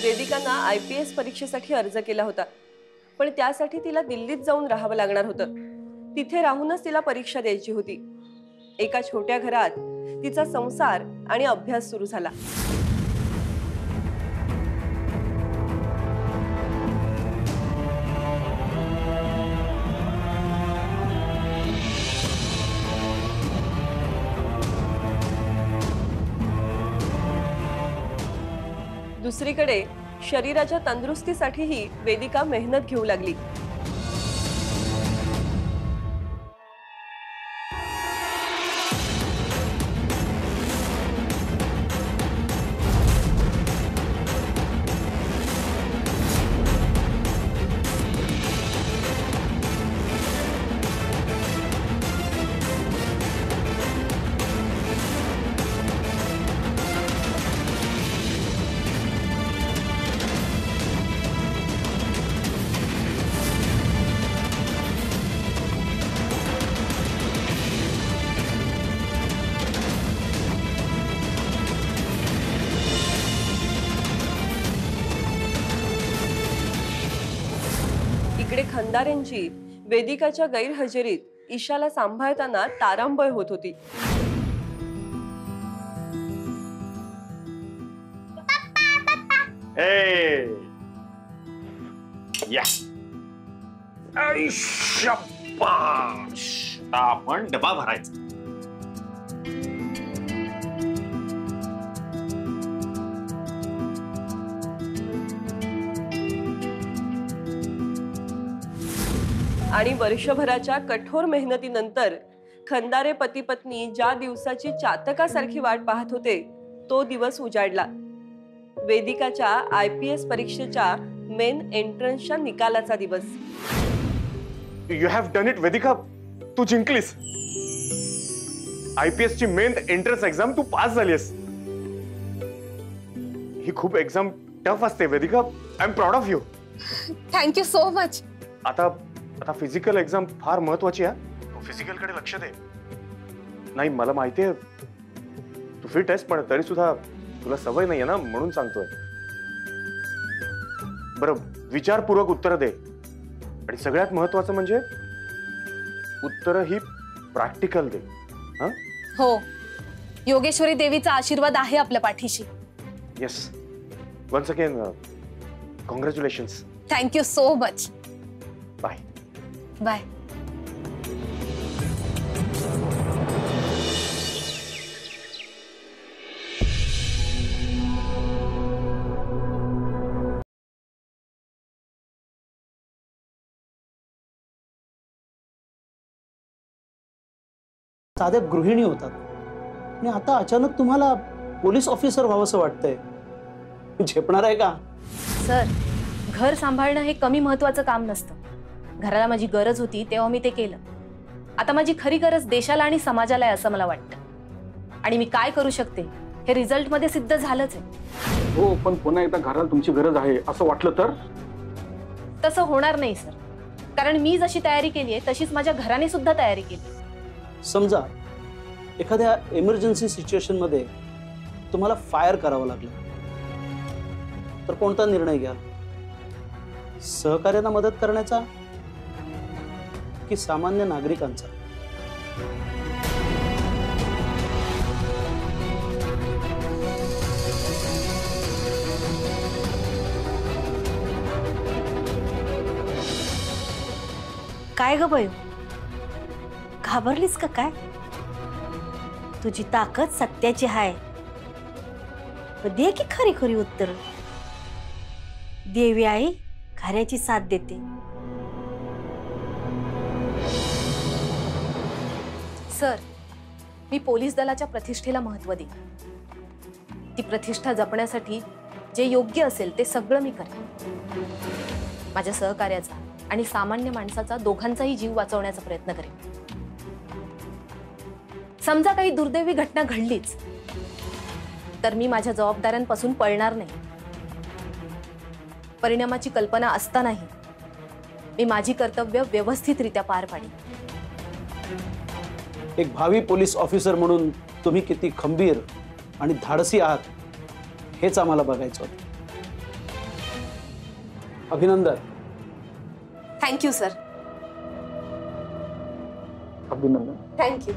वेदिकांना IPS परीक्षेसाठी अर्ज केला होता, पण त्यासाठी तिला दिल्लीत जाऊन राहावं लागणार होतं। तिथे राहूनच तिला परीक्षा द्यायची होती। एका छोट्या घरात तिचा संसार आणि अभ्यास सुरू झाला। दुसरीकडे शरीराच्या तंदुरुस्तीसाठीही वेदिका मेहनत घेऊ लागली। इकडे खंदारेंची वेदिकाच्या गैरहजेरीत ईशाला सांभाळताना तारांबळ होत होती। आपण डबा भरायचा। आणि वर्षभराच्या कठोर मेहनतीनंतर खंदारे पती पत्नी ज्या दिवसाची चातकासारखी वाट पाहत होते तो दिवस उजाडला। वेदिकाच्या IPS परीक्षेच्या मेन एंट्रन्सच्या निकालाचा दिवस। You have done it Vedika, तू जिंकलीस। IPS ची मेन एंट्रन्स एक्झाम तू पास झालीस। ही खूप एक्झाम टफ असते Vedika, I am proud of you. Thank you so much. आता फिजिकल एक्झाम फार महत्वाची आहे, फिजिकल कडे लक्ष दे। नाही मला माहिती आहे तू फिट आहेस, पण तरी सुद्धा तुला सवय नाहीये ना, म्हणून सांगतोय। बरं विचारपूर्वक उत्तर दे, आणि सगळ्यात महत्वाचं म्हणजे उत्तर ही प्रॅक्टिकल दे। हो, योगेश्वरी देवीचा आशीर्वाद आहे आपल्या पाठीशी। Yes, once again congratulations. Thank you so much. Bye bye. साध्या गृहिणी होतात आणि आता अचानक तुम्हाला पोलीस ऑफिसर व्हावंसं वाटतंय, झेपणार आहे का? सर, घर सांभाळणं हे कमी महत्वाचं काम नसतं। घराला माझी गरज होती तेव्हा मी ते केलं। आता माझी खरी गरज देशाला आणि समाजाला आहे असं मला वाटतं, आणि मी काय करू शकते हे रिझल्ट मध्ये सिद्ध झालंच आहे। हो, पण पुन्हा एकदा घराला तुमची गरज आहे असं वाटलं तर? तसं होणार नाही सर, कारण मी जशी तयारी केली आहे तशीच माझ्या घराने सुद्धा तयारी केली। समजा एखाद्या इमर्जन्सी सिच्युएशन मध्ये तुम्हाला फायर करावं लागलं तर कोणता निर्णय घ्याल? सहकार्यांना मदत करण्याचा की सामान्य नागरिकांचा? काय ग बाई, घाबरलीस का काय? तुझी ताकद सत्याची आहे, दे की खरी खरी उत्तर। देवी आई खऱ्याची साथ देते। सर, मी पोलीस दलाच्या प्रतिष्ठेला महत्त्व देईन। ती प्रतिष्ठा जपण्यासाठी जे योग्य असेल ते सगळं मी करेन। माझ्या सहकार्याचा आणि सामान्य माणसाचा दोघांचाही जीव वाचवण्याचा प्रयत्न करेन। समजा काही दुर्दैवी घटना घडलीच तर मी माझ्या जबाबदाऱ्यांपासून पळणार नाही। परिणामाची कल्पना असतानाही मी माझी कर्तव्य व्यवस्थितरित्या पार पाडीन। एक भावी पोलीस ऑफिसर म्हणून तुम्ही किती खंबीर आणि धाडसी आहात हेच आम्हाला बघायचं होतं। अभिनंदन. Thank you sir. अभिनंदन. थँक्यू.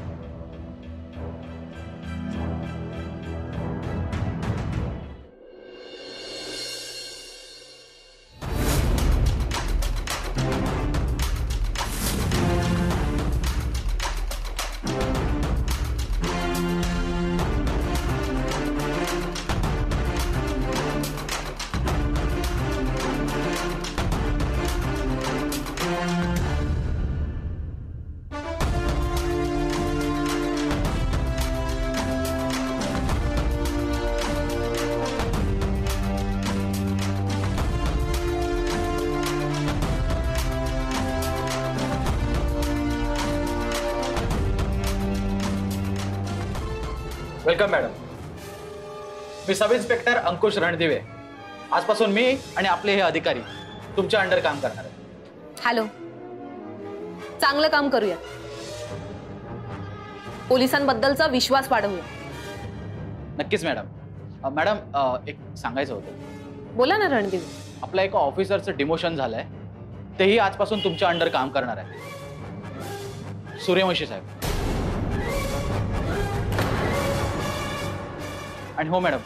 Welcome madam. मी सब इन्स्पेक्टर अंकुश रणदिवे. आजपासून मी आणि आपले हे अधिकारी तुमच्या अंडर काम करणार आहे. हॅलो. चांगलं काम करूया. पोलिसांबद्दलचा विश्वास वाढवूया. नक्कीच मॅडम. मॅडम एक सांगायचं होतं. बोला ना रणदिवे. आपल्या एका ऑफिसरचं डिमोशन झालंय. तेही आजपासून तुमच्या अंडर काम करणार आहे. सूर्यवंशी साहेब. आणि हो मॅडम,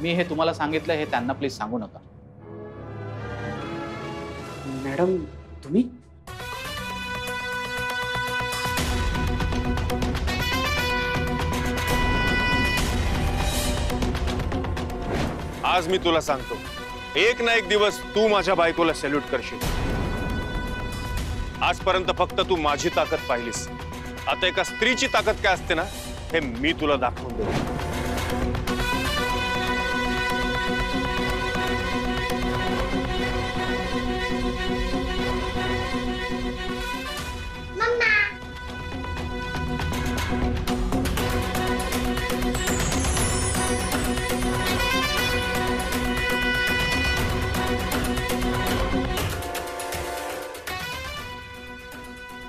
मी हे तुम्हाला सांगितलं हे त्यांना प्लीज सांगू नका. मॅडम तुम्ही आज मी तुला सांगतो, एक ना एक दिवस तू माझ्या बायकोला सॅल्यूट करशील. आजपर्यंत फक्त तू माझी ताकद पाहिलीस. आता एका स्त्रीची ताकद काय असते ना, हे मी तुला दाखवून देतो.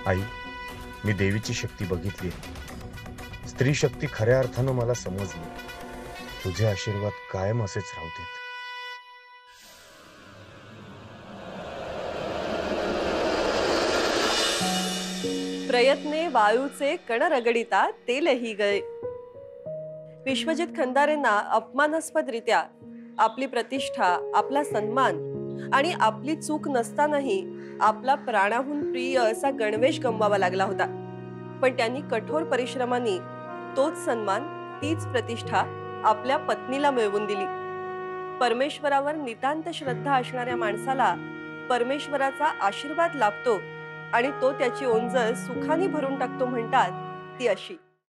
आई, मी देवीची शक्ती बघितली. स्त्री शक्ती खऱ्या अर्थानं मला समजली. तुझे आशीर्वाद कायम असेच राहू देत. प्रयत्ने वाळूचे कण रगडिता तेलही गळे. विश्वजित खंदारेंना अपमानास्पदरित्या आपली प्रतिष्ठा, आपला सन्मान आणि आपली चूक नसतानाही आपला प्राणाहून प्रिय असा गणवेश गमवावा लागला होता. पण त्यांनी कठोर परिश्रमांनी तोच सन्मान, तीच प्रतिष्ठा आपल्या पत्नीला मिळवून दिली. परमेश्वरावर नितांत श्रद्धा असणाऱ्या माणसाला परमेश्वराचा आशीर्वाद लाभतो आणि तो त्याची ओंजळ सुखाने भरून टाकतो, म्हणतात ती अशी.